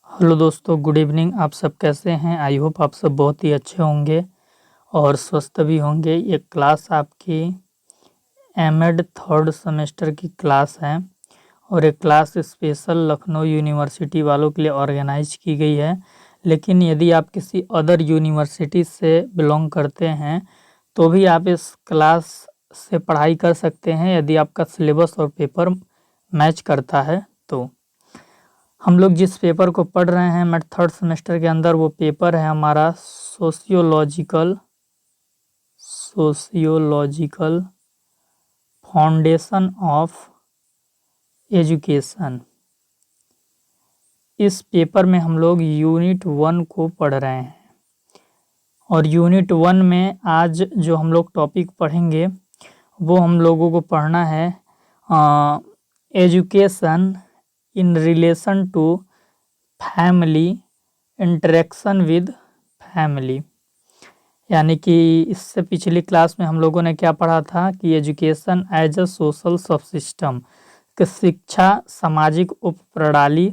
Hello दोस्तों, good evening. आप सब कैसे हैं? आई होप आप सब बहुत ही अच्छे होंगे और स्वस्थ भी होंगे। ये क्लास आपकी एमएड थर्ड सेमेस्टर की क्लास है और ये क्लास स्पेशल लखनऊ यूनिवर्सिटी वालों के लिए ऑर्गेनाइज की गई है। लेकिन यदि आप किसी अदर यूनिवर्सिटी से बिलोंग करते हैं तो भी आप इस क्लास से पढ़ाई कर सकते हैं, यदि आपका सिलेबस और पेपर मैच करता है तो। हम लोग जिस पेपर को पढ़ रहे हैं मेड थर्ड सेमेस्टर के अंदर, वो पेपर है हमारा सोशियोलॉजिकल फाउंडेशन ऑफ एजुकेशन। इस पेपर में हम लोग यूनिट 1 को पढ़ रहे हैं और यूनिट 1 में आज जो हम लोग टॉपिक पढ़ेंगे वो हम लोगों को पढ़ना है education in relation to family, interaction with family. यानी कि इससे पिछली क्लास में हम लोगों ने क्या पढ़ा था कि education as a social subsystem, कि शिक्षा सामाजिक उपप्रणाली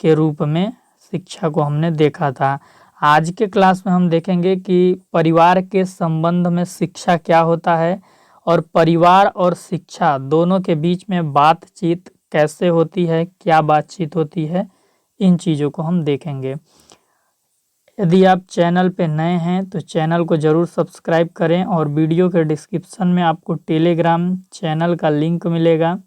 के रूप में शिक्षा को हमने देखा था। आज के क्लास में हम देखेंगे कि परिवार के संबंध में शिक्षा क्या होता है और परिवार और शिक्षा दोनों के बीच में बातचीत कैसे होती है, क्या बातचीत होती है, इन चीज़ों को हम देखेंगे। यदि आप चैनल पे नए हैं तो चैनल को ज़रूर सब्सक्राइब करें और वीडियो के डिस्क्रिप्शन में आपको टेलीग्राम चैनल का लिंक मिलेगा।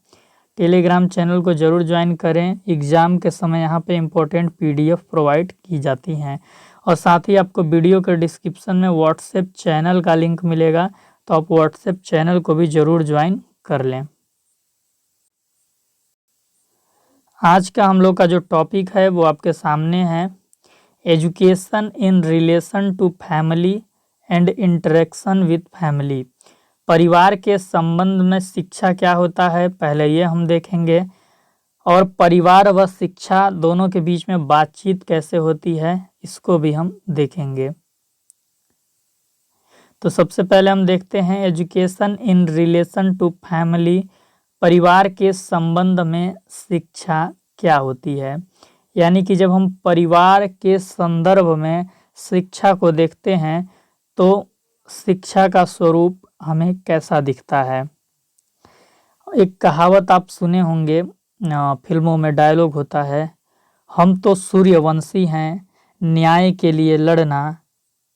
टेलीग्राम चैनल को ज़रूर ज्वाइन करें। एग्ज़ाम के समय यहाँ पे इम्पोर्टेंट पीडीएफ प्रोवाइड की जाती हैं और साथ ही आपको वीडियो के डिस्क्रिप्शन में व्हाट्सएप चैनल का लिंक मिलेगा, तो आप व्हाट्सएप चैनल को भी ज़रूर ज्वाइन कर लें। आज का हम लोग का जो टॉपिक है वो आपके सामने है, education in relation to family and interaction with family. परिवार के संबंध में शिक्षा क्या होता है, पहले ये हम देखेंगे, और परिवार व शिक्षा दोनों के बीच में बातचीत कैसे होती है इसको भी हम देखेंगे। तो सबसे पहले हम देखते हैं education in relation to family, परिवार के संबंध में शिक्षा क्या होती है। यानी कि जब हम परिवार के संदर्भ में शिक्षा को देखते हैं तो शिक्षा का स्वरूप हमें कैसा दिखता है। एक कहावत आप सुने होंगे, फिल्मों में डायलॉग होता है, हम तो सूर्यवंशी हैं, न्याय के लिए लड़ना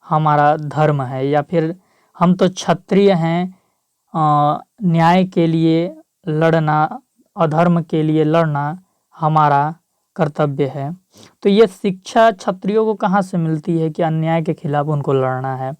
हमारा धर्म है, या फिर हम तो क्षत्रिय हैं, न्याय के लिए लड़ना, अधर्म के लिए लड़ना हमारा कर्तव्य है। तो ये शिक्षा क्षत्रियों को कहाँ से मिलती है कि अन्याय के खिलाफ उनको लड़ना है।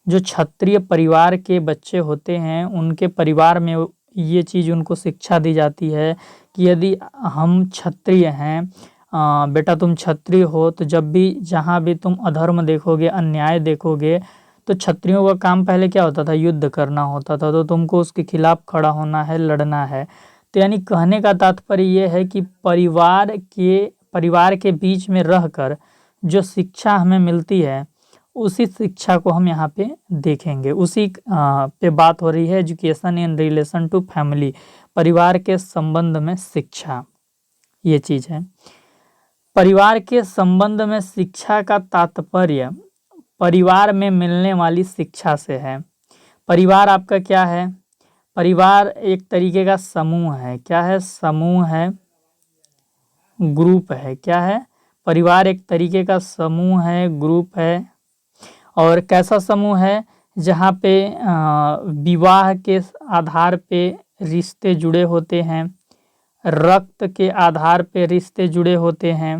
जो क्षत्रिय परिवार के बच्चे होते हैं उनके परिवार में ये चीज़ उनको शिक्षा दी जाती है कि यदि हम क्षत्रिय हैं, बेटा तुम क्षत्रिय हो, तो जब भी जहाँ भी तुम अधर्म देखोगे, अन्याय देखोगे, तो क्षत्रियों का काम पहले क्या होता था, युद्ध करना होता था, तो तुमको उसके खिलाफ खड़ा होना है, लड़ना है। तो यानी कहने का तात्पर्य ये है कि परिवार के बीच में रहकर जो शिक्षा हमें मिलती है उसी शिक्षा को हम यहाँ पे देखेंगे। उसी पे बात हो रही है, education in relation to family, परिवार के संबंध में शिक्षा, ये चीज़ है। परिवार के संबंध में शिक्षा का तात्पर्य परिवार में मिलने वाली शिक्षा से है। परिवार आपका क्या है? परिवार एक तरीके का समूह है। क्या है? समूह है, ग्रुप है। क्या है? परिवार एक तरीके का समूह है, ग्रुप है। और कैसा समूह है? जहाँ पे विवाह के आधार पे रिश्ते जुड़े होते हैं, रक्त के आधार पे रिश्ते जुड़े होते हैं।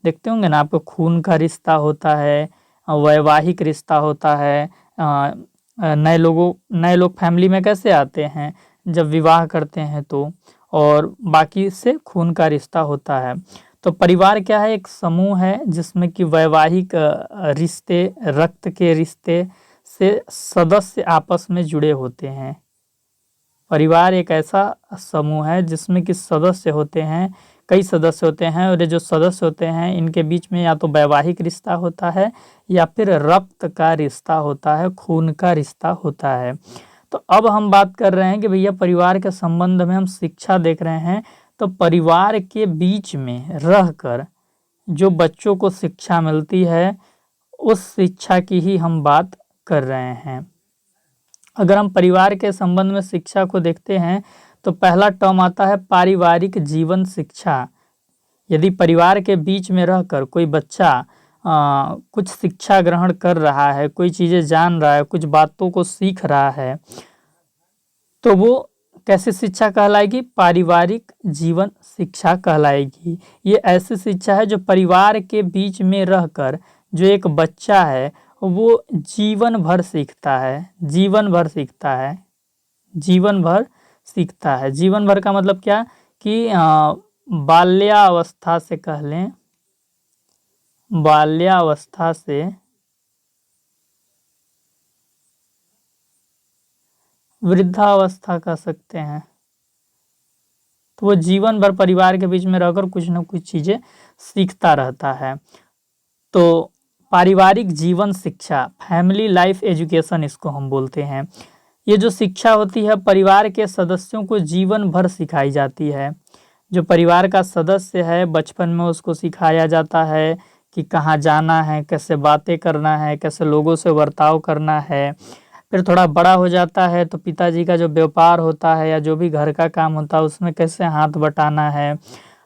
देखते होंगे ना, आपको खून का रिश्ता होता है, वैवाहिक रिश्ता होता है। नए लोग फैमिली में कैसे आते हैं, जब विवाह करते हैं तो, और बाकी से खून का रिश्ता होता है। तो परिवार क्या है? एक समूह है जिसमें कि वैवाहिक रिश्ते, रक्त के रिश्ते से सदस्य आपस में जुड़े होते हैं। परिवार एक ऐसा समूह है जिसमें कि सदस्य होते हैं, कई सदस्य होते हैं, और ये जो सदस्य होते हैं इनके बीच में या तो वैवाहिक रिश्ता होता है या फिर रक्त का रिश्ता होता है, खून का रिश्ता होता है। तो अब हम बात कर रहे हैं कि भैया परिवार के संबंध में हम शिक्षा देख रहे हैं, तो परिवार के बीच में रहकर जो बच्चों को शिक्षा मिलती है उस शिक्षा की ही हम बात कर रहे हैं। अगर हम परिवार के संबंध में शिक्षा को देखते हैं तो पहला टर्म आता है पारिवारिक जीवन शिक्षा। यदि परिवार के बीच में रहकर कोई बच्चा कुछ शिक्षा ग्रहण कर रहा है, कोई चीज़ें जान रहा है, कुछ बातों को सीख रहा है, तो वो कैसी शिक्षा कहलाएगी? पारिवारिक जीवन शिक्षा कहलाएगी। ये ऐसी शिक्षा है जो परिवार के बीच में रहकर जो एक बच्चा है वो जीवन भर सीखता है, जीवन भर सीखता है, जीवन भर सीखता है। जीवन भर का मतलब क्या कि बाल्यावस्था से कह लें, बाल्यावस्था से वृद्धावस्था कह सकते हैं। तो वो जीवन भर परिवार के बीच में रहकर कुछ न कुछ चीज़ें सीखता रहता है। तो पारिवारिक जीवन शिक्षा, फैमिली लाइफ एजुकेशन इसको हम बोलते हैं। ये जो शिक्षा होती है परिवार के सदस्यों को जीवन भर सिखाई जाती है। जो परिवार का सदस्य है बचपन में उसको सिखाया जाता है कि कहाँ जाना है, कैसे बातें करना है, कैसे लोगों से बर्ताव करना है। फिर थोड़ा बड़ा हो जाता है तो पिताजी का जो व्यापार होता है या जो भी घर का काम होता है उसमें कैसे हाथ बटाना है।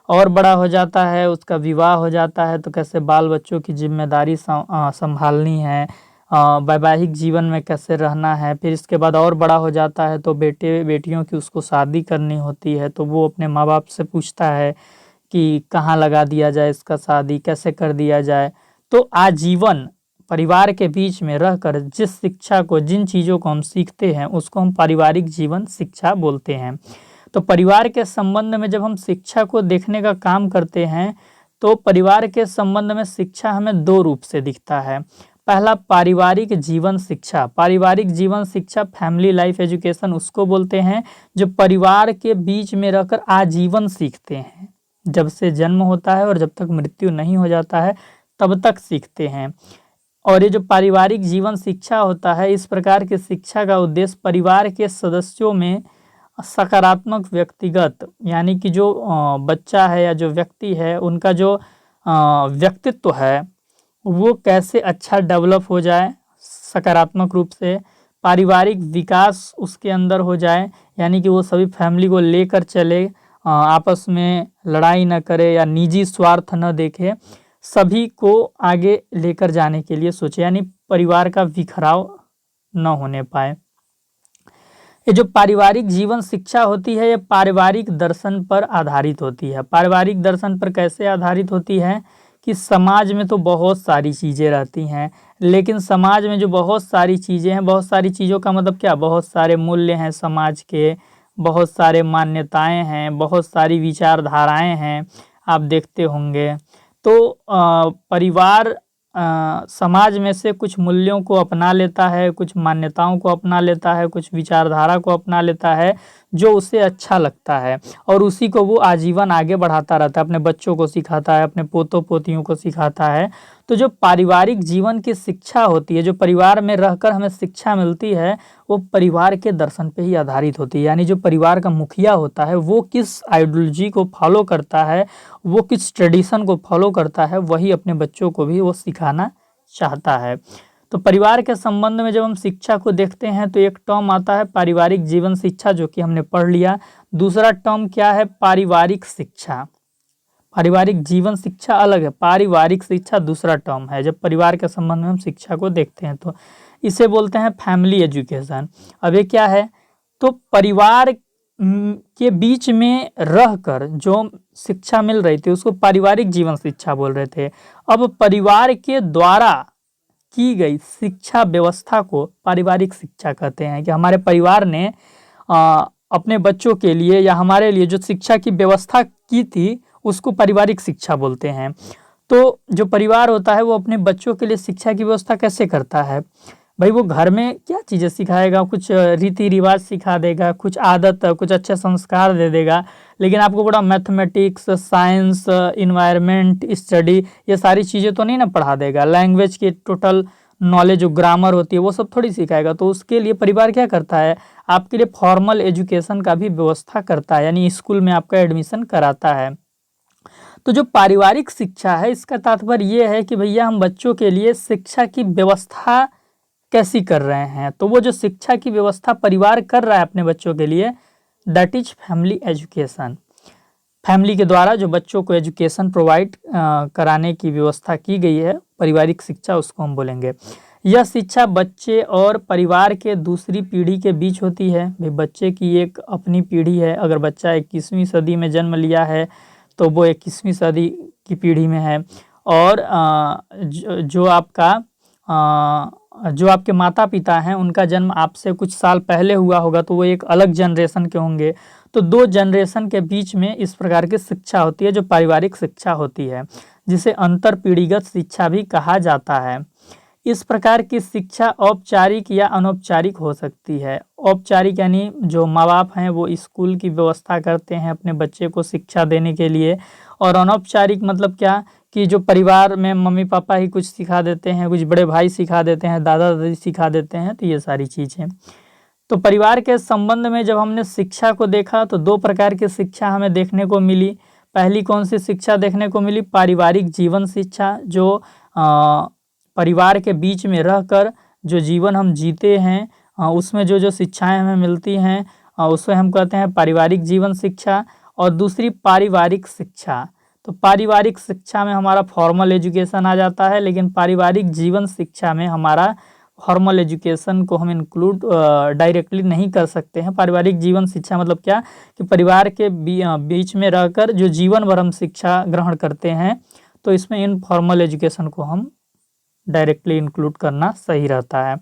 और बड़ा हो जाता है, उसका विवाह हो जाता है तो कैसे बाल बच्चों की जिम्मेदारी संभालनी है, वैवाहिक जीवन में कैसे रहना है। फिर इसके बाद और बड़ा हो जाता है तो बेटे बेटियों की उसको शादी करनी होती है, तो वो अपने माँ बाप से पूछता है कि कहाँ लगा दिया जाए इसका शादी, कैसे कर दिया जाए। तो आजीवन परिवार के बीच में रहकर जिस शिक्षा को, जिन चीज़ों को हम सीखते हैं उसको हम पारिवारिक जीवन शिक्षा बोलते हैं। तो परिवार के संबंध में जब हम शिक्षा को देखने का काम करते हैं तो परिवार के संबंध में शिक्षा हमें दो रूप से दिखता है। पहला पारिवारिक जीवन शिक्षा, पारिवारिक जीवन शिक्षा फैमिली लाइफ एजुकेशन उसको बोलते हैं जो परिवार के बीच में रहकर आजीवन सीखते हैं। जब से जन्म होता है और जब तक मृत्यु नहीं हो जाता है तब तक सीखते हैं। और ये जो पारिवारिक जीवन शिक्षा होता है, इस प्रकार की शिक्षा का उद्देश्य परिवार के सदस्यों में सकारात्मक व्यक्तिगत, यानी कि जो बच्चा है या जो व्यक्ति है उनका जो व्यक्तित्व है वो कैसे अच्छा डेवलप हो जाए सकारात्मक रूप से, पारिवारिक विकास उसके अंदर हो जाए, यानी कि वो सभी फैमिली को लेकर चले, आपस में लड़ाई न करे या निजी स्वार्थ न देखे, सभी को आगे लेकर जाने के लिए सोचे, यानी परिवार का बिखराव न होने पाए। ये जो पारिवारिक जीवन शिक्षा होती है ये पारिवारिक दर्शन पर आधारित होती है। पारिवारिक दर्शन पर कैसे आधारित होती है कि समाज में तो बहुत सारी चीज़ें रहती हैं, लेकिन समाज में जो बहुत सारी चीज़ें हैं, बहुत सारी चीज़ों का मतलब क्या, बहुत सारे मूल्य हैं समाज के, बहुत सारे मान्यताएं हैं, बहुत सारी विचारधाराएं हैं, आप देखते होंगे। तो परिवार समाज में से कुछ मूल्यों को अपना लेता है, कुछ मान्यताओं को अपना लेता है, कुछ विचारधारा को अपना लेता है जो उसे अच्छा लगता है और उसी को वो आजीवन आगे बढ़ाता रहता है, अपने बच्चों को सिखाता है, अपने पोतों पोतियों को सिखाता है। तो जो पारिवारिक जीवन की शिक्षा होती है, जो परिवार में रहकर हमें शिक्षा मिलती है, वो परिवार के दर्शन पे ही आधारित होती है। यानी जो परिवार का मुखिया होता है वो किस आइडियोलॉजी को फॉलो करता है, वो किस ट्रेडिशन को फॉलो करता है, वही अपने बच्चों को भी वो सिखाना चाहता है। तो परिवार के संबंध में जब हम शिक्षा को देखते हैं तो एक टर्म आता है पारिवारिक जीवन शिक्षा जो कि हमने पढ़ लिया। दूसरा टर्म क्या है, पारिवारिक शिक्षा। पारिवारिक जीवन शिक्षा अलग है, पारिवारिक शिक्षा दूसरा टर्म है। जब परिवार के संबंध में हम शिक्षा को देखते हैं तो इसे बोलते हैं फैमिली एजुकेशन। अब ये क्या है, तो परिवार के बीच में रहकर जो शिक्षा मिल रही थी उसको पारिवारिक जीवन शिक्षा बोल रहे थे। अब परिवार के द्वारा की गई शिक्षा व्यवस्था को पारिवारिक शिक्षा कहते हैं कि हमारे परिवार ने अपने बच्चों के लिए या हमारे लिए जो शिक्षा की व्यवस्था की थी उसको पारिवारिक शिक्षा बोलते हैं। तो जो परिवार होता है वो अपने बच्चों के लिए शिक्षा की व्यवस्था कैसे करता है, भाई वो घर में क्या चीज़ें सिखाएगा, कुछ रीति रिवाज सिखा देगा, कुछ आदत, कुछ अच्छे संस्कार दे देगा, लेकिन आपको बड़ा मैथमेटिक्स, साइंस, इन्वायरमेंट स्टडी ये सारी चीज़ें तो नहीं ना पढ़ा देगा। लैंग्वेज की टोटल नॉलेज जो ग्रामर होती है वो सब थोड़ी सिखाएगा। तो उसके लिए परिवार क्या करता है, आपके लिए फॉर्मल एजुकेशन का भी व्यवस्था करता है, यानी स्कूल में आपका एडमिशन कराता है। तो जो पारिवारिक शिक्षा है इसका तात्पर्य ये है कि भैया हम बच्चों के लिए शिक्षा की व्यवस्था कैसी कर रहे हैं। तो वो जो शिक्षा की व्यवस्था परिवार कर रहा है अपने बच्चों के लिए, that is family education. Family के द्वारा जो बच्चों को एजुकेशन प्रोवाइड कराने की व्यवस्था की गई है, पारिवारिक शिक्षा उसको हम बोलेंगे। यह शिक्षा बच्चे और परिवार के दूसरी पीढ़ी के बीच होती है। भाई बच्चे की एक अपनी पीढ़ी है, अगर बच्चा 21वीं सदी में जन्म लिया है तो वो 21वीं सदी की पीढ़ी में है, और जो आपके माता पिता हैं उनका जन्म आपसे कुछ साल पहले हुआ होगा तो वो एक अलग जनरेशन के होंगे। तो दो जनरेशन के बीच में इस प्रकार की शिक्षा होती है जो पारिवारिक शिक्षा होती है, जिसे अंतर पीढ़ीगत शिक्षा भी कहा जाता है। इस प्रकार की शिक्षा औपचारिक या अनौपचारिक हो सकती है। औपचारिक यानी जो माँ बाप हैं वो स्कूल की व्यवस्था करते हैं अपने बच्चे को शिक्षा देने के लिए, और अनौपचारिक मतलब क्या कि जो परिवार में मम्मी पापा ही कुछ सिखा देते हैं, कुछ बड़े भाई सिखा देते हैं, दादा दादी सिखा देते हैं। तो ये सारी चीज़ें। तो परिवार के संबंध में जब हमने शिक्षा को देखा तो दो प्रकार की शिक्षा हमें देखने को मिली। पहली कौन सी शिक्षा देखने को मिली? पारिवारिक जीवन शिक्षा, जो परिवार के बीच में रहकर जो जीवन हम जीते हैं उसमें जो जो शिक्षाएं हमें मिलती हैं उसे हम कहते हैं पारिवारिक जीवन शिक्षा। और दूसरी पारिवारिक शिक्षा। तो पारिवारिक शिक्षा में हमारा फॉर्मल एजुकेशन आ जाता है, लेकिन पारिवारिक जीवन शिक्षा में हमारा फॉर्मल एजुकेशन को हम इंक्लूड डायरेक्टली नहीं कर सकते हैं। पारिवारिक जीवन शिक्षा मतलब क्या कि परिवार के बीच में रहकर जो जीवन भर हम शिक्षा ग्रहण करते हैं, तो इसमें इनफॉर्मल एजुकेशन को हम डायरेक्टली इंक्लूड करना सही रहता है।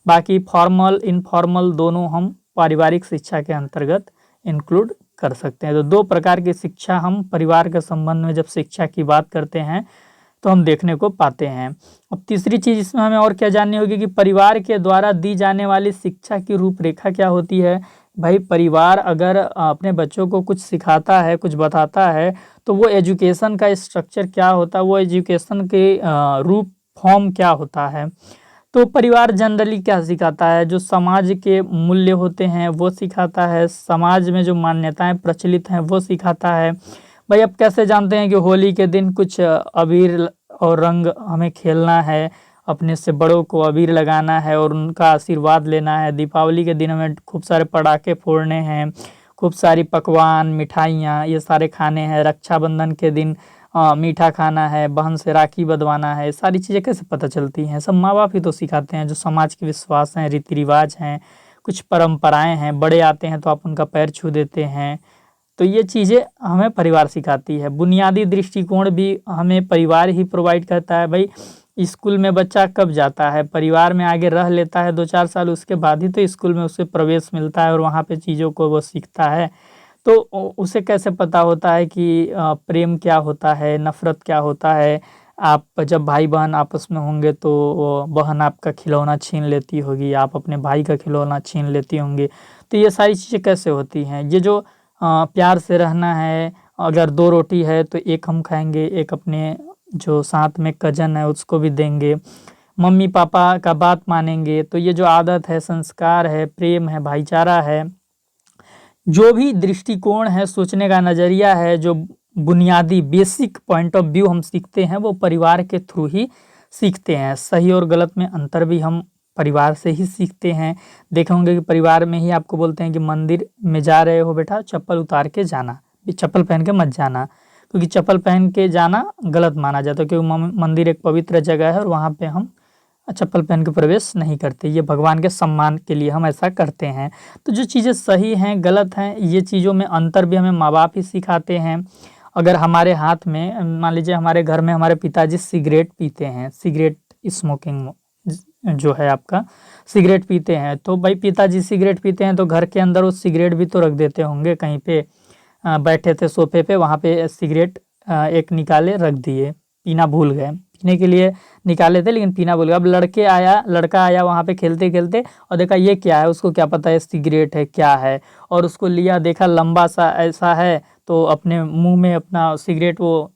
बाकी फॉर्मल इनफॉर्मल दोनों हम पारिवारिक शिक्षा के अंतर्गत इंक्लूड कर सकते हैं। तो दो प्रकार की शिक्षा हम परिवार के संबंध में जब शिक्षा की बात करते हैं तो हम देखने को पाते हैं। अब तीसरी चीज़ इसमें हमें और क्या जाननी होगी कि परिवार के द्वारा दी जाने वाली शिक्षा की रूपरेखा क्या होती है। भाई परिवार अगर अपने बच्चों को कुछ सिखाता है, कुछ बताता है, तो वो एजुकेशन का स्ट्रक्चर क्या होता है, वो एजुकेशन के रूप फॉर्म क्या होता है। तो परिवार जनरली क्या सिखाता है? जो समाज के मूल्य होते हैं वो सिखाता है, समाज में जो मान्यताएं प्रचलित हैं वो सिखाता है। भाई अब कैसे जानते हैं कि होली के दिन कुछ अबीर और रंग हमें खेलना है, अपने से बड़ों को अबीर लगाना है और उनका आशीर्वाद लेना है। दीपावली के दिन हमें खूब सारे पटाखे फोड़ने हैं, खूब सारी पकवान मिठाइयाँ ये सारे खाने हैं। रक्षाबंधन के दिन मीठा खाना है, बहन से राखी बंधवाना है। सारी चीज़ें कैसे पता चलती हैं? सब माँ बाप ही तो सिखाते हैं। जो समाज के विश्वास हैं, रीति रिवाज हैं, कुछ परंपराएं हैं, बड़े आते हैं तो आप उनका पैर छू देते हैं। तो ये चीज़ें हमें परिवार सिखाती है। बुनियादी दृष्टिकोण भी हमें परिवार ही प्रोवाइड करता है। भाई स्कूल में बच्चा कब जाता है? परिवार में आगे रह लेता है 2-4 साल, उसके बाद ही तो स्कूल में उसे प्रवेश मिलता है और वहाँ पे चीज़ों को वो सीखता है। तो उसे कैसे पता होता है कि प्रेम क्या होता है, नफ़रत क्या होता है। आप जब भाई बहन आपस में होंगे तो बहन आपका खिलौना छीन लेती होगी, आप अपने भाई का खिलौना छीन लेती होंगी। तो ये सारी चीज़ें कैसे होती हैं? ये जो प्यार से रहना है, अगर 2 रोटी है तो एक हम खाएंगे, एक अपने जो साथ में कजन है उसको भी देंगे, मम्मी पापा का बात मानेंगे। तो ये जो आदत है, संस्कार है, प्रेम है, भाईचारा है, जो भी दृष्टिकोण है, सोचने का नज़रिया है, जो बुनियादी बेसिक पॉइंट ऑफ व्यू हम सीखते हैं वो परिवार के थ्रू ही सीखते हैं। सही और गलत में अंतर भी हम परिवार से ही सीखते हैं। देखे होंगे कि परिवार में ही आपको बोलते हैं कि मंदिर में जा रहे हो बेटा, चप्पल उतार के जाना, चप्पल पहन के मत जाना, क्योंकि चप्पल पहन के जाना गलत माना जाता है। क्योंकि मंदिर एक पवित्र जगह है और वहाँ पे हम चप्पल पहन के प्रवेश नहीं करते। ये भगवान के सम्मान के लिए हम ऐसा करते हैं। तो जो चीज़ें सही हैं, गलत हैं, ये चीज़ों में अंतर भी हमें माँ बाप ही सिखाते हैं। अगर हमारे हाथ में, मान लीजिए हमारे घर में हमारे पिताजी सिगरेट पीते हैं, सिगरेट स्मोकिंग जो है आपका, सिगरेट पीते हैं, तो भाई पिताजी सिगरेट पीते हैं तो घर के अंदर वो सिगरेट भी तो रख देते होंगे कहीं पे। बैठे थे सोफे पे, वहाँ पे सिगरेट एक निकाले रख दिए, पीना भूल गए, पीने के लिए निकाले थे लेकिन पीना भूल गए। अब लड़का आया वहाँ पे खेलते खेलते और देखा ये क्या है, उसको क्या पता है सिगरेट है क्या है, और उसको लिया, देखा लंबा सा ऐसा है, तो अपने मुंह में अपना सिगरेट वो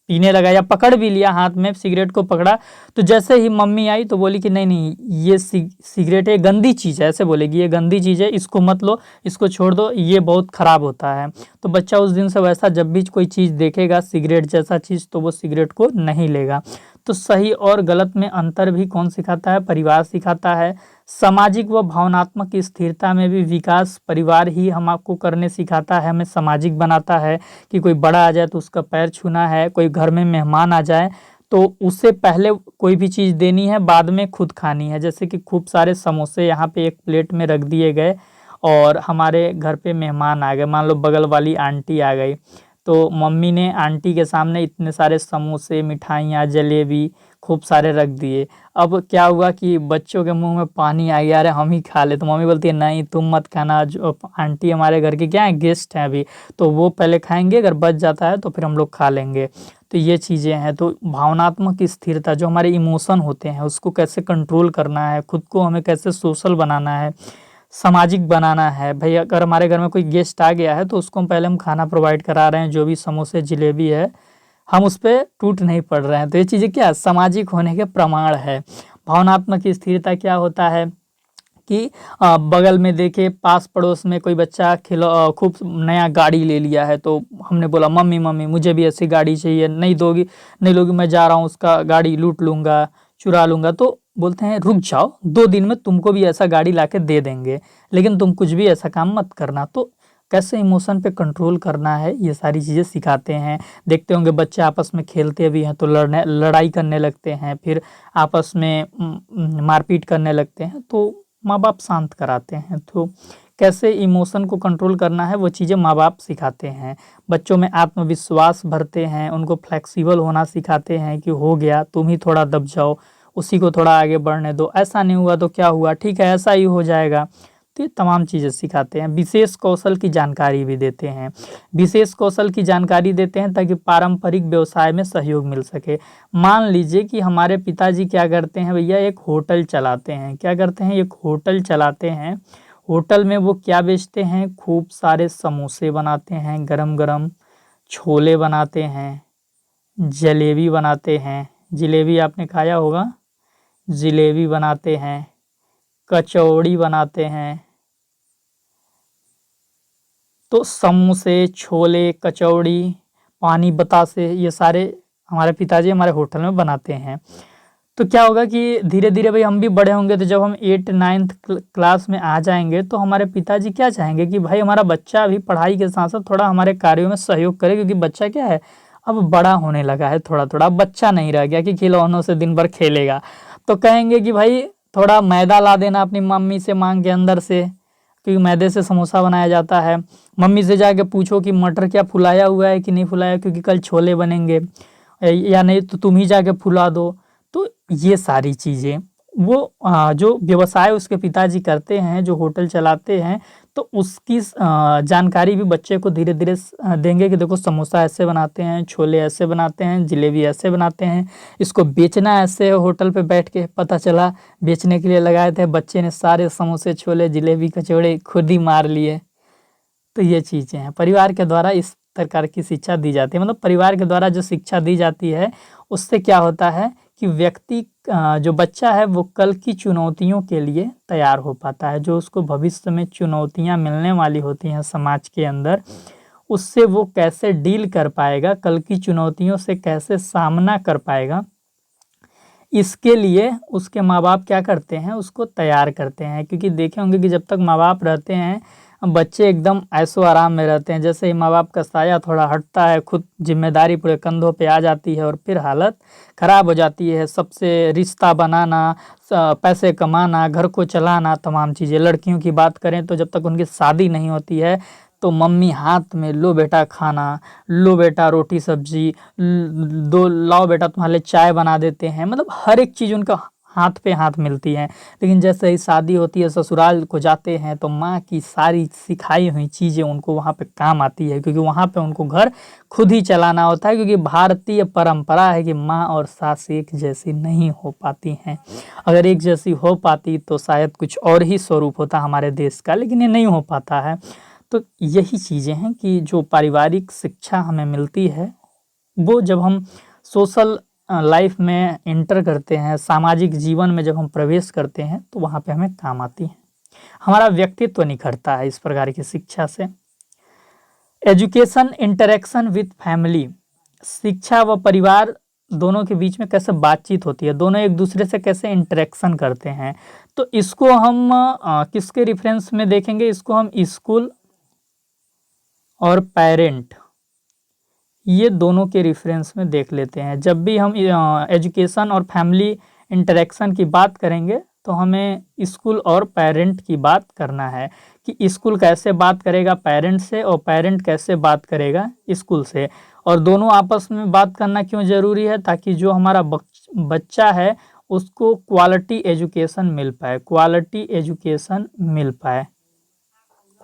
पीने लगा या पकड़ भी लिया, हाथ में सिगरेट को पकड़ा, तो जैसे ही मम्मी आई तो बोली कि नहीं नहीं, ये सिगरेट है, गंदी चीज़ है, ऐसे बोलेगी, ये गंदी चीज़ है, इसको मत लो, इसको छोड़ दो, ये बहुत ख़राब होता है। तो बच्चा उस दिन से वैसा जब भी कोई चीज़ देखेगा सिगरेट जैसा चीज़, तो वो सिगरेट को नहीं लेगा। तो सही और गलत में अंतर भी कौन सिखाता है? परिवार सिखाता है। सामाजिक व भावनात्मक स्थिरता में भी विकास परिवार ही हम आपको करने सिखाता है, हमें सामाजिक बनाता है कि कोई बड़ा आ जाए तो उसका पैर छूना है, कोई घर में मेहमान आ जाए तो उससे पहले कोई भी चीज़ देनी है, बाद में खुद खानी है। जैसे कि खूब सारे समोसे यहाँ पे एक प्लेट में रख दिए गए और हमारे घर पे मेहमान आ गए, मान लो बगल वाली आंटी आ गई, तो मम्मी ने आंटी के सामने इतने सारे समोसे, मिठाइयाँ, जलेबी खूब सारे रख दिए। अब क्या हुआ कि बच्चों के मुंह में पानी आ गया, अरे हम ही खा ले। तो मम्मी बोलती है नहीं तुम मत खाना, जो आंटी हमारे घर के क्या है, गेस्ट हैं अभी, तो वो पहले खाएंगे, अगर बच जाता है तो फिर हम लोग खा लेंगे। तो ये चीज़ें हैं। तो भावनात्मक स्थिरता, जो हमारे इमोशन होते हैं उसको कैसे कंट्रोल करना है, खुद को हमें कैसे सोशल बनाना है, सामाजिक बनाना है। भाई अगर हमारे घर में कोई गेस्ट आ गया है तो उसको पहले हम खाना प्रोवाइड करा रहे हैं, जो भी समोसे जलेबी है हम उस पर टूट नहीं पड़ रहे हैं। तो ये चीज़ें क्या सामाजिक होने के प्रमाण है। भावनात्मक स्थिरता क्या होता है कि बगल में देखे पास पड़ोस में कोई बच्चा खूब नया गाड़ी ले लिया है, तो हमने बोला मम्मी मम्मी मुझे भी ऐसी गाड़ी चाहिए, नहीं दोगी, नहीं लोगी, मैं जा रहा हूँ उसका गाड़ी लूट लूँगा, चुरा लूँगा। तो बोलते हैं रुक जाओ, 2 दिन में तुमको भी ऐसा गाड़ी ला के दे देंगे, लेकिन तुम कुछ भी ऐसा काम मत करना। तो कैसे इमोशन पे कंट्रोल करना है, ये सारी चीज़ें सिखाते हैं। देखते होंगे बच्चे आपस में खेलते भी हैं तो लड़ाई करने लगते हैं, फिर आपस में मारपीट करने लगते हैं, तो माँ बाप शांत कराते हैं। तो कैसे इमोशन को कंट्रोल करना है वो चीज़ें माँ बाप सिखाते हैं। बच्चों में आत्मविश्वास भरते हैं, उनको फ्लेक्सिबल होना सिखाते हैं कि हो गया तुम ही थोड़ा दब जाओ, उसी को थोड़ा आगे बढ़ने दो, ऐसा नहीं हुआ तो क्या हुआ, ठीक है ऐसा ही हो जाएगा। तो ये तमाम चीज़ें सिखाते हैं। विशेष कौशल की जानकारी भी देते हैं। विशेष कौशल की जानकारी देते हैं ताकि पारंपरिक व्यवसाय में सहयोग मिल सके। मान लीजिए कि हमारे पिताजी क्या करते हैं भैया, एक होटल चलाते हैं। क्या करते हैं? एक होटल चलाते हैं। होटल में वो क्या बेचते हैं? खूब सारे समोसे बनाते हैं, गरम गरम छोले बनाते हैं, जलेबी बनाते हैं। जलेबी आपने खाया होगा, जलेबी बनाते हैं, कचौड़ी बनाते हैं। तो समोसे, छोले, कचौड़ी, पानी बतासे, ये सारे हमारे पिताजी हमारे होटल में बनाते हैं। तो क्या होगा कि धीरे धीरे भाई हम भी बड़े होंगे, तो जब हम 8-9th क्लास में आ जाएंगे तो हमारे पिताजी क्या चाहेंगे कि भाई हमारा बच्चा अभी पढ़ाई के साथ साथ थोड़ा हमारे कार्यों में सहयोग करे, क्योंकि बच्चा क्या है अब बड़ा होने लगा है, थोड़ा थोड़ा अब बच्चा नहीं रह गया कि खिलौनों से दिन भर खेलेगा। तो कहेंगे कि भाई थोड़ा मैदा ला देना अपनी मम्मी से मांग के अंदर से, क्योंकि मैदे से समोसा बनाया जाता है। मम्मी से जाके पूछो कि मटर क्या फुलाया हुआ है कि नहीं फुलाया, क्योंकि कल छोले बनेंगे, या नहीं तो तुम ही जाके फुला दो। तो ये सारी चीज़ें वो जो व्यवसाय उसके पिताजी करते हैं, जो होटल चलाते हैं, तो उसकी जानकारी भी बच्चे को धीरे धीरे देंगे कि देखो समोसा ऐसे बनाते हैं, छोले ऐसे बनाते हैं, जलेबी ऐसे बनाते हैं, इसको बेचना ऐसे है। होटल पे बैठ के पता चला बेचने के लिए लगाए थे, बच्चे ने सारे समोसे, छोले, जलेबी, कचौड़े खुद ही मार लिए। तो ये चीज़ें हैं, परिवार के द्वारा इस प्रकार की शिक्षा दी जाती है। मतलब परिवार के द्वारा जो शिक्षा दी जाती है उससे क्या होता है कि व्यक्ति जो बच्चा है वो कल की चुनौतियों के लिए तैयार हो पाता है। जो उसको भविष्य में चुनौतियां मिलने वाली होती हैं समाज के अंदर, उससे वो कैसे डील कर पाएगा, कल की चुनौतियों से कैसे सामना कर पाएगा, इसके लिए उसके माँ बाप क्या करते हैं, उसको तैयार करते हैं। क्योंकि देखे होंगे कि जब तक माँ बाप रहते हैं बच्चे एकदम ऐशो आराम में रहते हैं। जैसे ही माँ बाप का साया थोड़ा हटता है, खुद जिम्मेदारी पूरे कंधों पे आ जाती है और फिर हालत ख़राब हो जाती है। सबसे रिश्ता बनाना, पैसे कमाना, घर को चलाना, तमाम चीज़ें। लड़कियों की बात करें तो जब तक उनकी शादी नहीं होती है तो मम्मी हाथ में लो बेटा खाना, लो बेटा रोटी सब्जी, दो लाओ बेटा तुम्हारे लिए चाय बना देते हैं। मतलब हर एक चीज़ उनका हाथ पे हाथ मिलती है। लेकिन जैसे ही शादी होती है, ससुराल को जाते हैं, तो माँ की सारी सिखाई हुई चीज़ें उनको वहाँ पे काम आती है, क्योंकि वहाँ पे उनको घर खुद ही चलाना होता है। क्योंकि भारतीय परंपरा है कि माँ और सास एक जैसी नहीं हो पाती हैं। अगर एक जैसी हो पाती तो शायद कुछ और ही स्वरूप होता हमारे देश का, लेकिन ये नहीं हो पाता है। तो यही चीज़ें हैं कि जो पारिवारिक शिक्षा हमें मिलती है वो जब हम सोशल लाइफ में एंटर करते हैं, सामाजिक जीवन में जब हम प्रवेश करते हैं तो वहाँ पे हमें काम आती हैं। हमारा व्यक्तित्व निखरता है इस प्रकार की शिक्षा से। एजुकेशन इंटरेक्शन विथ फैमिली, शिक्षा व परिवार दोनों के बीच में कैसे बातचीत होती है, दोनों एक दूसरे से कैसे इंटरेक्शन करते हैं, तो इसको हम किसके रेफरेंस में देखेंगे, इसको हम स्कूल और पेरेंट, ये दोनों के रेफरेंस में देख लेते हैं। जब भी हम एजुकेशन और फैमिली इंटरेक्शन की बात करेंगे तो हमें स्कूल और पेरेंट की बात करना है कि स्कूल कैसे बात करेगा पेरेंट से और पेरेंट कैसे बात करेगा स्कूल से, और दोनों आपस में बात करना क्यों ज़रूरी है, ताकि जो हमारा बच्चा है उसको क्वालिटी एजुकेशन मिल पाए, क्वालिटी एजुकेशन मिल पाए,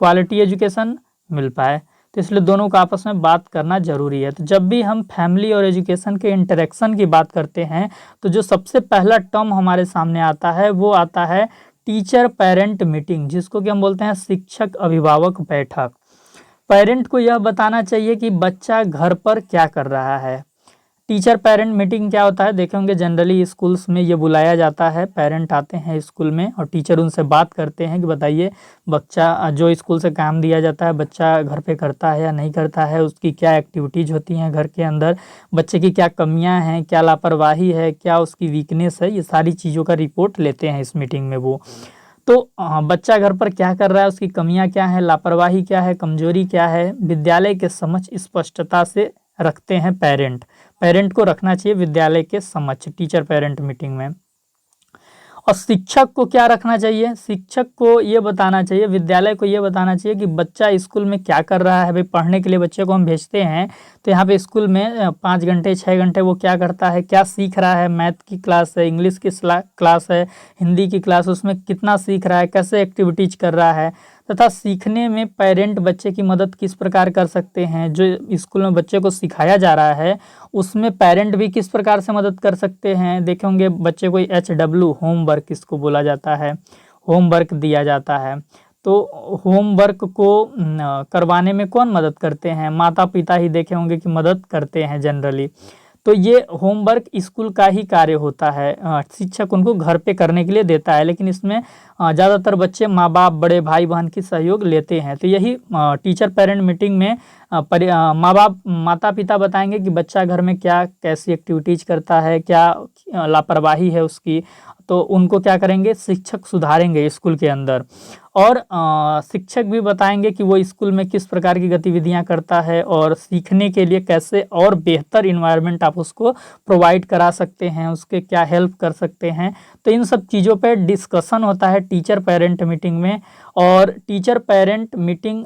क्वालिटी एजुकेशन मिल पाए। तो इसलिए दोनों का आपस में बात करना ज़रूरी है। तो जब भी हम फैमिली और एजुकेशन के इंटरेक्शन की बात करते हैं तो जो सबसे पहला टर्म हमारे सामने आता है वो आता है टीचर पेरेंट मीटिंग, जिसको कि हम बोलते हैं शिक्षक अभिभावक बैठक। पेरेंट को यह बताना चाहिए कि बच्चा घर पर क्या कर रहा है। टीचर पेरेंट मीटिंग क्या होता है, देखे होंगे जनरली स्कूल्स में ये बुलाया जाता है, पेरेंट आते हैं स्कूल में और टीचर उनसे बात करते हैं कि बताइए बच्चा जो स्कूल से काम दिया जाता है बच्चा घर पे करता है या नहीं करता है, उसकी क्या एक्टिविटीज़ होती हैं घर के अंदर, बच्चे की क्या कमियां हैं, क्या लापरवाही है, क्या उसकी वीकनेस है, ये सारी चीज़ों का रिपोर्ट लेते हैं इस मीटिंग में वो। तो बच्चा घर पर क्या कर रहा है, उसकी कमियां क्या है, लापरवाही क्या है, कमजोरी क्या है, विद्यालय के समक्ष स्पष्टता से रखते हैं पेरेंट। पेरेंट को रखना चाहिए विद्यालय के समक्ष टीचर पेरेंट मीटिंग में। और शिक्षक को क्या रखना चाहिए, शिक्षक को ये बताना चाहिए, विद्यालय को ये बताना चाहिए कि बच्चा स्कूल में क्या कर रहा है। भाई पढ़ने के लिए बच्चे को हम भेजते हैं तो यहाँ पे स्कूल में 5 घंटे 6 घंटे वो क्या करता है, क्या सीख रहा है, मैथ की क्लास है, इंग्लिश की क्लास है, हिंदी की क्लास, उसमें कितना सीख रहा है, कैसे एक्टिविटीज कर रहा है, तथा सीखने में पेरेंट बच्चे की मदद किस प्रकार कर सकते हैं। जो स्कूल में बच्चे को सिखाया जा रहा है उसमें पेरेंट भी किस प्रकार से मदद कर सकते हैं। देखे होंगे बच्चे को HW होमवर्क इसको बोला जाता है, होमवर्क दिया जाता है, तो होमवर्क को करवाने में कौन मदद करते हैं, माता पिता ही देखे होंगे कि मदद करते हैं जनरली। तो ये होमवर्क स्कूल का ही कार्य होता है, शिक्षक उनको घर पे करने के लिए देता है, लेकिन इसमें ज़्यादातर बच्चे माँ बाप बड़े भाई बहन की सहयोग लेते हैं। तो यही टीचर पेरेंट मीटिंग में माँ बाप माता पिता बताएंगे कि बच्चा घर में क्या कैसी एक्टिविटीज करता है, क्या लापरवाही है उसकी, तो उनको क्या करेंगे शिक्षक सुधारेंगे स्कूल के अंदर। और शिक्षक भी बताएंगे कि वो स्कूल में किस प्रकार की गतिविधियां करता है और सीखने के लिए कैसे और बेहतर इन्वायरमेंट आप उसको प्रोवाइड करा सकते हैं, उसके क्या हेल्प कर सकते हैं। तो इन सब चीज़ों पे डिस्कशन होता है टीचर पेरेंट मीटिंग में। और टीचर पेरेंट मीटिंग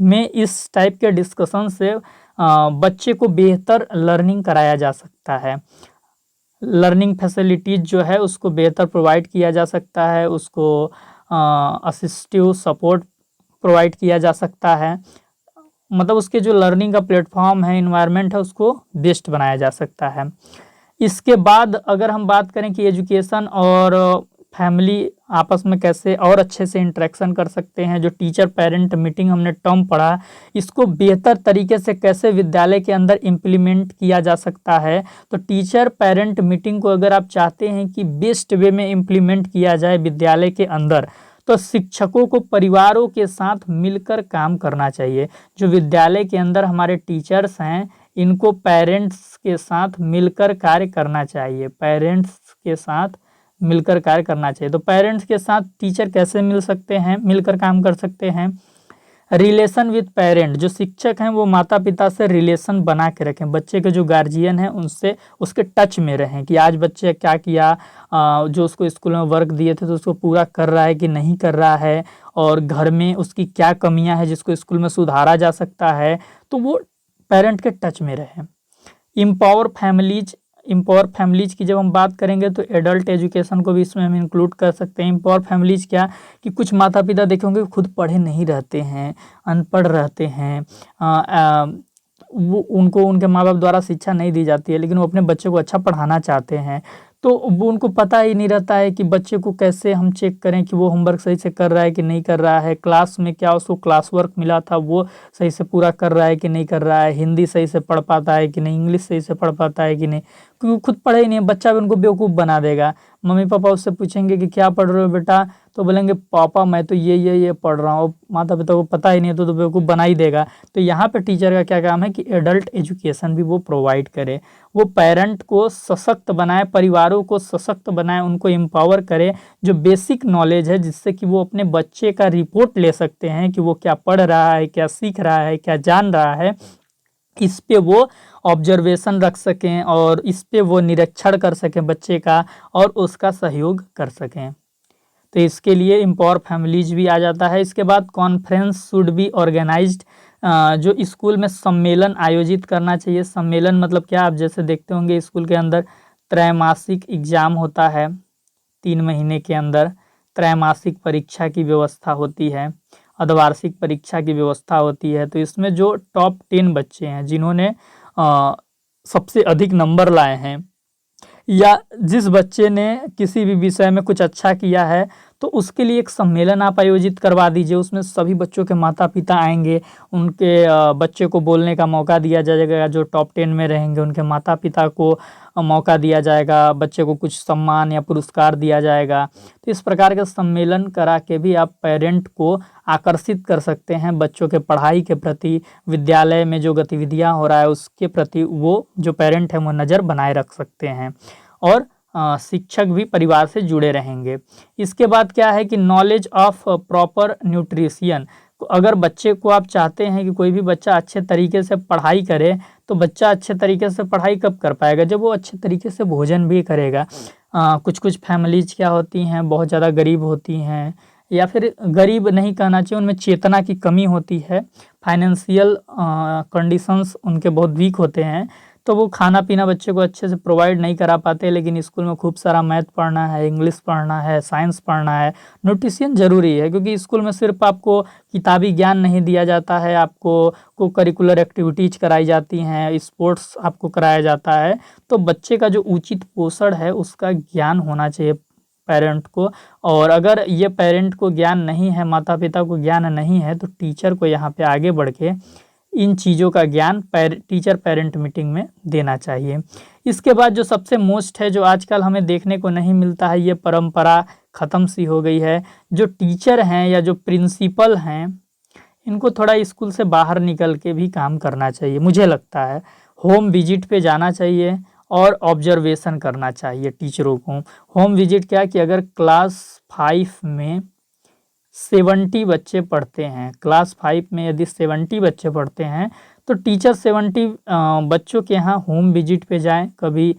में इस टाइप के डिस्कशन से बच्चे को बेहतर लर्निंग कराया जा सकता है, लर्निंग फैसिलिटीज जो है उसको बेहतर प्रोवाइड किया जा सकता है, उसको असिस्टिव सपोर्ट प्रोवाइड किया जा सकता है, मतलब उसके जो लर्निंग का प्लेटफॉर्म है, इन्वायरमेंट है, उसको बेस्ट बनाया जा सकता है। इसके बाद अगर हम बात करें कि एजुकेशन और फैमिली आपस में कैसे और अच्छे से इंटरेक्शन कर सकते हैं, जो टीचर पेरेंट मीटिंग हमने टर्म पढ़ा, इसको बेहतर तरीके से कैसे विद्यालय के अंदर इम्प्लीमेंट किया जा सकता है। तो टीचर पेरेंट मीटिंग को अगर आप चाहते हैं कि बेस्ट वे में इम्प्लीमेंट किया जाए विद्यालय के अंदर, तो शिक्षकों को परिवारों के साथ मिलकर काम करना चाहिए। जो विद्यालय के अंदर हमारे टीचर्स हैं इनको पेरेंट्स के साथ मिलकर कार्य करना चाहिए, पेरेंट्स के साथ मिलकर कार्य करना चाहिए। तो पेरेंट्स के साथ टीचर कैसे मिल सकते हैं, मिलकर काम कर सकते हैं। रिलेशन विद पेरेंट, जो शिक्षक हैं वो माता पिता से रिलेशन बना के रखें, बच्चे के जो गार्जियन हैं उनसे उसके टच में रहें कि आज बच्चे क्या किया, जो उसको स्कूल में वर्क दिए थे तो उसको पूरा कर रहा है कि नहीं कर रहा है, और घर में उसकी क्या कमियां हैं जिसको स्कूल में सुधारा जा सकता है, तो वो पेरेंट के टच में रहें। इम्पावर फैमिलीज की जब हम बात करेंगे तो एडल्ट एजुकेशन को भी इसमें हम इंक्लूड कर सकते हैं। इम्पावर फैमिलीज क्या कि कुछ माता पिता देखेंगे खुद पढ़े नहीं रहते हैं, अनपढ़ रहते हैं, वो उनको उनके माँ बाप द्वारा शिक्षा नहीं दी जाती है, लेकिन वो अपने बच्चे को अच्छा पढ़ाना चाहते हैं। तो वो उनको पता ही नहीं रहता है कि बच्चे को कैसे हम चेक करें कि वो होमवर्क सही से कर रहा है कि नहीं कर रहा है, क्लास में क्या उसको क्लास वर्क मिला था वो सही से पूरा कर रहा है कि नहीं कर रहा है, हिंदी सही से पढ़ पाता है कि नहीं, इंग्लिश सही से पढ़ पाता है कि नहीं, क्योंकि वो खुद पढ़े ही नहीं है। बच्चा भी उनको बेवकूफ़ बना देगा। मम्मी पापा उससे पूछेंगे कि क्या पढ़ रहे हो बेटा, तो बोलेंगे पापा मैं तो ये पढ़ रहा हूँ। माता पिता को पता ही नहीं है तो बेवकूफ़ बना ही देगा। तो यहाँ पे टीचर का क्या काम है कि एडल्ट एजुकेशन भी वो प्रोवाइड करे, वो पेरेंट को सशक्त बनाए, परिवारों को सशक्त बनाए, उनको एम्पावर करे, जो बेसिक नॉलेज है जिससे कि वो अपने बच्चे का रिपोर्ट ले सकते हैं कि वो क्या पढ़ रहा है, क्या सीख रहा है, क्या जान रहा है। इस पे वो ऑब्जर्वेशन रख सकें और इस पे वो निरीक्षण कर सकें बच्चे का और उसका सहयोग कर सकें। तो इसके लिए एम्पावर फैमिलीज भी आ जाता है। इसके बाद कॉन्फ्रेंस शुड बी ऑर्गेनाइज्ड, जो स्कूल में सम्मेलन आयोजित करना चाहिए। सम्मेलन मतलब क्या, आप जैसे देखते होंगे स्कूल के अंदर त्रैमासिक एग्जाम होता है, 3 महीने के अंदर त्रैमासिक परीक्षा की व्यवस्था होती है, अर्धवार्षिक परीक्षा की व्यवस्था होती है। तो इसमें जो टॉप 10 बच्चे हैं जिन्होंने सबसे अधिक नंबर लाए हैं, या जिस बच्चे ने किसी भी विषय में कुछ अच्छा किया है, तो उसके लिए एक सम्मेलन आप आयोजित करवा दीजिए। उसमें सभी बच्चों के माता पिता आएंगे, उनके बच्चे को बोलने का मौका दिया जाएगा। जो टॉप 10 में रहेंगे उनके माता पिता को मौका दिया जाएगा, बच्चे को कुछ सम्मान या पुरस्कार दिया जाएगा। तो इस प्रकार के सम्मेलन करा के भी आप पेरेंट को आकर्षित कर सकते हैं बच्चों के पढ़ाई के प्रति, विद्यालय में जो गतिविधियां हो रहा है उसके प्रति वो जो पेरेंट है वो नज़र बनाए रख सकते हैं, और शिक्षक भी परिवार से जुड़े रहेंगे। इसके बाद क्या है कि नॉलेज ऑफ प्रॉपर न्यूट्रिशन। अगर बच्चे को आप चाहते हैं कि कोई भी बच्चा अच्छे तरीके से पढ़ाई करे, तो बच्चा अच्छे तरीके से पढ़ाई कब कर पाएगा, जब वो अच्छे तरीके से भोजन भी करेगा। कुछ कुछ फैमिलीज क्या होती हैं, बहुत ज़्यादा गरीब होती हैं, या फिर गरीब नहीं कहना चाहिए, उनमें चेतना की कमी होती है, फाइनेंशियल कंडीशंस उनके बहुत वीक होते हैं, तो वो खाना पीना बच्चे को अच्छे से प्रोवाइड नहीं करा पाते। लेकिन स्कूल में खूब सारा मैथ पढ़ना है, इंग्लिश पढ़ना है, साइंस पढ़ना है, न्यूट्रिशन ज़रूरी है, क्योंकि स्कूल में सिर्फ आपको किताबी ज्ञान नहीं दिया जाता है, आपको को करिकुलर एक्टिविटीज़ कराई जाती हैं, स्पोर्ट्स आपको कराया जाता है। तो बच्चे का जो उचित पोषण है उसका ज्ञान होना चाहिए पेरेंट को, और अगर ये पेरेंट को ज्ञान नहीं है, माता पिता को ज्ञान नहीं है, तो टीचर को यहाँ पे आगे बढ़ के इन चीज़ों का ज्ञान टीचर पेरेंट मीटिंग में देना चाहिए। इसके बाद जो सबसे मोस्ट है, जो आजकल हमें देखने को नहीं मिलता है, ये परंपरा ख़त्म सी हो गई है, जो टीचर हैं या जो प्रिंसिपल हैं, इनको थोड़ा स्कूल से बाहर निकल के भी काम करना चाहिए। मुझे लगता है होम विजिट पे जाना चाहिए और ऑब्जर्वेशन करना चाहिए टीचरों को। होम विजिट क्या कि अगर क्लास 5 में 70 बच्चे पढ़ते हैं, क्लास 5 में यदि 70 बच्चे पढ़ते हैं, तो टीचर 70 बच्चों के यहाँ होम विजिट पे जाए। कभी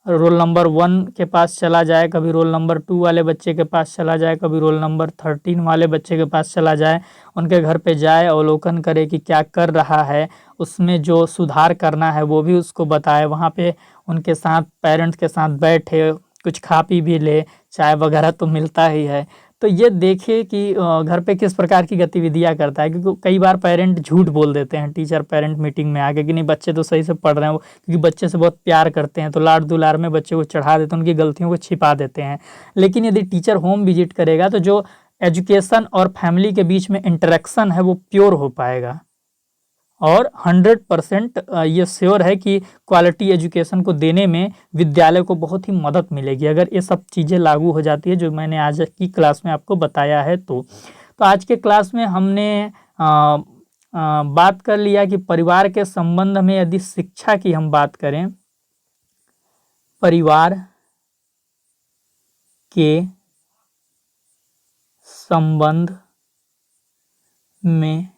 रोल नंबर 1 के पास चला जाए, कभी रोल नंबर 2 वाले बच्चे के पास चला जाए, कभी रोल नंबर 13 वाले बच्चे के पास चला जाए, उनके घर पे जाए, अवलोकन करे कि क्या कर रहा है, उसमें जो सुधार करना है वो भी उसको बताए। वहाँ पे उनके साथ पेरेंट्स के साथ बैठे, कुछ खा पी भी ले, चाय वगैरह तो मिलता ही है, तो ये देखे कि घर पे किस प्रकार की गतिविधियां करता है। क्योंकि कई बार पेरेंट झूठ बोल देते हैं टीचर पेरेंट मीटिंग में आके कि नहीं बच्चे तो सही से पढ़ रहे हैं, वो क्योंकि बच्चे से बहुत प्यार करते हैं तो लाड दुलार में बच्चे को चढ़ा देते हैं, उनकी गलतियों को छिपा देते हैं। लेकिन यदि टीचर होम विजिट करेगा तो जो एजुकेशन और फैमिली के बीच में इंटरेक्शन है वो प्योर हो पाएगा, और 100% ये श्योर है कि क्वालिटी एजुकेशन को देने में विद्यालय को बहुत ही मदद मिलेगी, अगर ये सब चीज़ें लागू हो जाती है जो मैंने आज की क्लास में आपको बताया है। तो आज के क्लास में हमने बात कर लिया कि परिवार के संबंध में यदि शिक्षा की हम बात करें, परिवार के संबंध में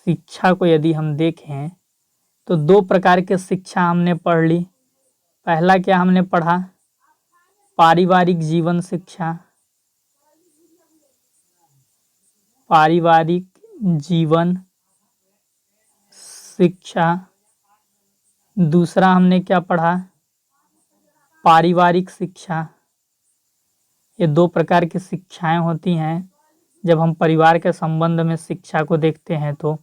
शिक्षा को यदि हम देखें तो 2 प्रकार के शिक्षा हमने पढ़ ली। पहला क्या हमने पढ़ा, पारिवारिक जीवन शिक्षा, पारिवारिक जीवन शिक्षा। दूसरा हमने क्या पढ़ा, पारिवारिक शिक्षा। ये 2 प्रकार की शिक्षाएं होती हैं जब हम परिवार के संबंध में शिक्षा को देखते हैं। तो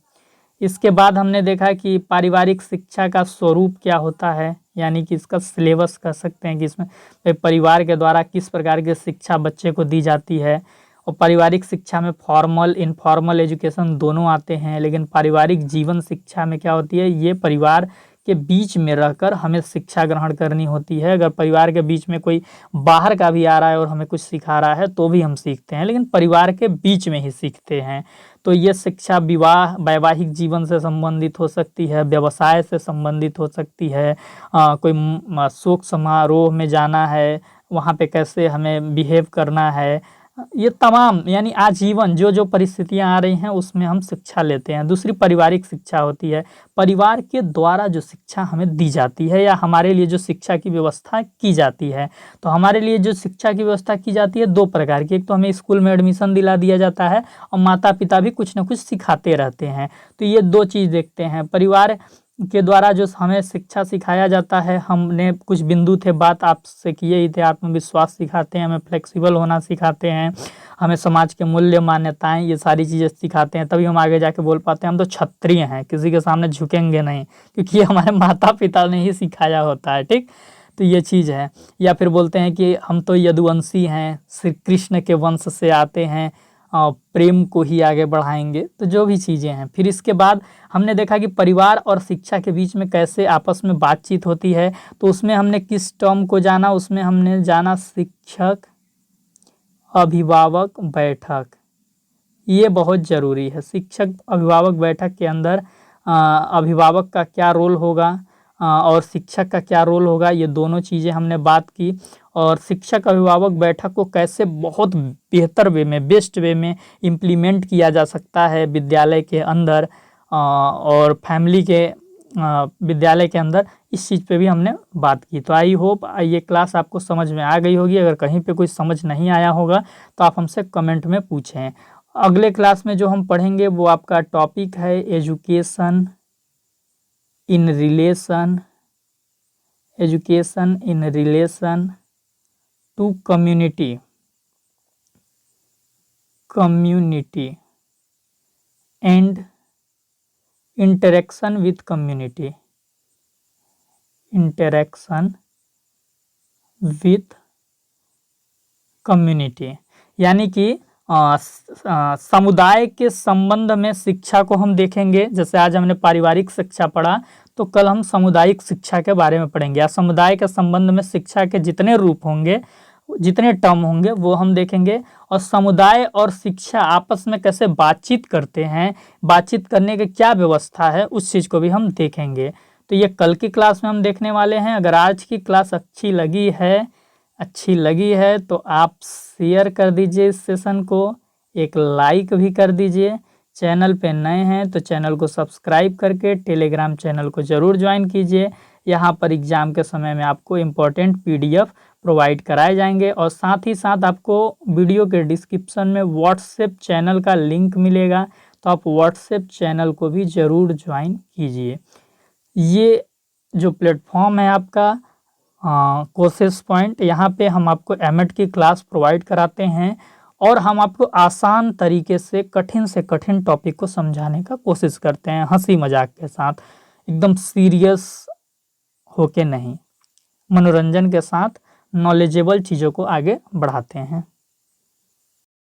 इसके बाद हमने देखा कि पारिवारिक शिक्षा का स्वरूप क्या होता है, यानी कि इसका सिलेबस कह सकते हैं कि इसमें परिवार के द्वारा किस प्रकार की शिक्षा बच्चे को दी जाती है। और पारिवारिक शिक्षा में फॉर्मल इनफॉर्मल एजुकेशन दोनों आते हैं, लेकिन पारिवारिक जीवन शिक्षा में क्या होती है, ये परिवार के बीच में रहकर हमें शिक्षा ग्रहण करनी होती है। अगर परिवार के बीच में कोई बाहर का भी आ रहा है और हमें कुछ सिखा रहा है तो भी हम सीखते हैं, लेकिन परिवार के बीच में ही सीखते हैं। तो ये शिक्षा वैवाहिक जीवन से संबंधित हो सकती है, व्यवसाय से संबंधित हो सकती है, कोई शोक समारोह में जाना है, वहाँ पे कैसे हमें बिहेव करना है, ये तमाम यानी आजीवन जो जो परिस्थितियां आ रही हैं उसमें हम शिक्षा लेते हैं। दूसरी पारिवारिक शिक्षा होती है, परिवार के द्वारा जो शिक्षा हमें दी जाती है या हमारे लिए जो शिक्षा की व्यवस्था की जाती है। तो हमारे लिए जो शिक्षा की व्यवस्था की जाती है दो प्रकार की, एक तो हमें स्कूल में एडमिशन दिला दिया जाता है और माता पिता भी कुछ ना कुछ सिखाते रहते हैं। तो ये दो चीज़ देखते हैं, परिवार के द्वारा जो हमें शिक्षा सिखाया जाता है, हमने कुछ बिंदु थे बात आपसे किए ही थे, आत्मविश्वास सिखाते हैं, हमें फ्लेक्सिबल होना सिखाते हैं, हमें समाज के मूल्य मान्यताएं ये सारी चीज़ें सिखाते हैं, तभी हम आगे जाके बोल पाते हैं हम तो क्षत्रिय हैं, किसी के सामने झुकेंगे नहीं, क्योंकि ये हमारे माता पिता ने ही सिखाया होता है। ठीक, तो ये चीज़ है। या फिर बोलते हैं कि हम तो यदुवंशी हैं, श्री कृष्ण के वंश से आते हैं, प्रेम को ही आगे बढ़ाएंगे। तो जो भी चीज़ें हैं, फिर इसके बाद हमने देखा कि परिवार और शिक्षा के बीच में कैसे आपस में बातचीत होती है। तो उसमें हमने किस टर्म को जाना, उसमें हमने जाना शिक्षक अभिभावक बैठक। ये बहुत ज़रूरी है। शिक्षक अभिभावक बैठक के अंदर अभिभावक का क्या रोल होगा और शिक्षक का क्या रोल होगा, ये दोनों चीज़ें हमने बात की। और शिक्षक अभिभावक बैठक को कैसे बहुत बेहतर वे में, बेस्ट वे में इम्प्लीमेंट किया जा सकता है विद्यालय के अंदर और फैमिली के विद्यालय के अंदर, इस चीज़ पे भी हमने बात की। तो आई होप ये क्लास आपको समझ में आ गई होगी। अगर कहीं पे कोई समझ नहीं आया होगा तो आप हमसे कमेंट में पूछें। अगले क्लास में जो हम पढ़ेंगे वो आपका टॉपिक है education in relation to community and interaction with community, यानी कि समुदाय के संबंध में शिक्षा को हम देखेंगे। जैसे आज हमने पारिवारिक शिक्षा पढ़ा, तो कल हम सामुदायिक शिक्षा के बारे में पढ़ेंगे, या समुदाय के संबंध में शिक्षा के जितने रूप होंगे, जितने टर्म होंगे वो हम देखेंगे। और समुदाय और शिक्षा आपस में कैसे बातचीत करते हैं, बातचीत करने की क्या व्यवस्था है, उस चीज़ को भी हम देखेंगे। तो ये कल की क्लास में हम देखने वाले हैं। अगर आज की क्लास अच्छी लगी है तो आप शेयर कर दीजिए इस सेशन को, एक लाइक भी कर दीजिए। चैनल पे नए हैं तो चैनल को सब्सक्राइब करके टेलीग्राम चैनल को ज़रूर ज्वाइन कीजिए। यहाँ पर एग्ज़ाम के समय में आपको इम्पोर्टेंट PDF प्रोवाइड कराए जाएंगे, और साथ ही साथ आपको वीडियो के डिस्क्रिप्शन में व्हाट्सएप चैनल का लिंक मिलेगा, तो आप व्हाट्सएप चैनल को भी ज़रूर ज्वाइन कीजिए। ये जो प्लेटफॉर्म है आपका कोर्सेस पॉइंट, यहाँ पे हम आपको एमएड की क्लास प्रोवाइड कराते हैं और हम आपको आसान तरीके से कठिन टॉपिक को समझाने का कोशिश करते हैं, हंसी मजाक के साथ, एकदम सीरियस होके नहीं, मनोरंजन के साथ नॉलेजेबल चीज़ों को आगे बढ़ाते हैं।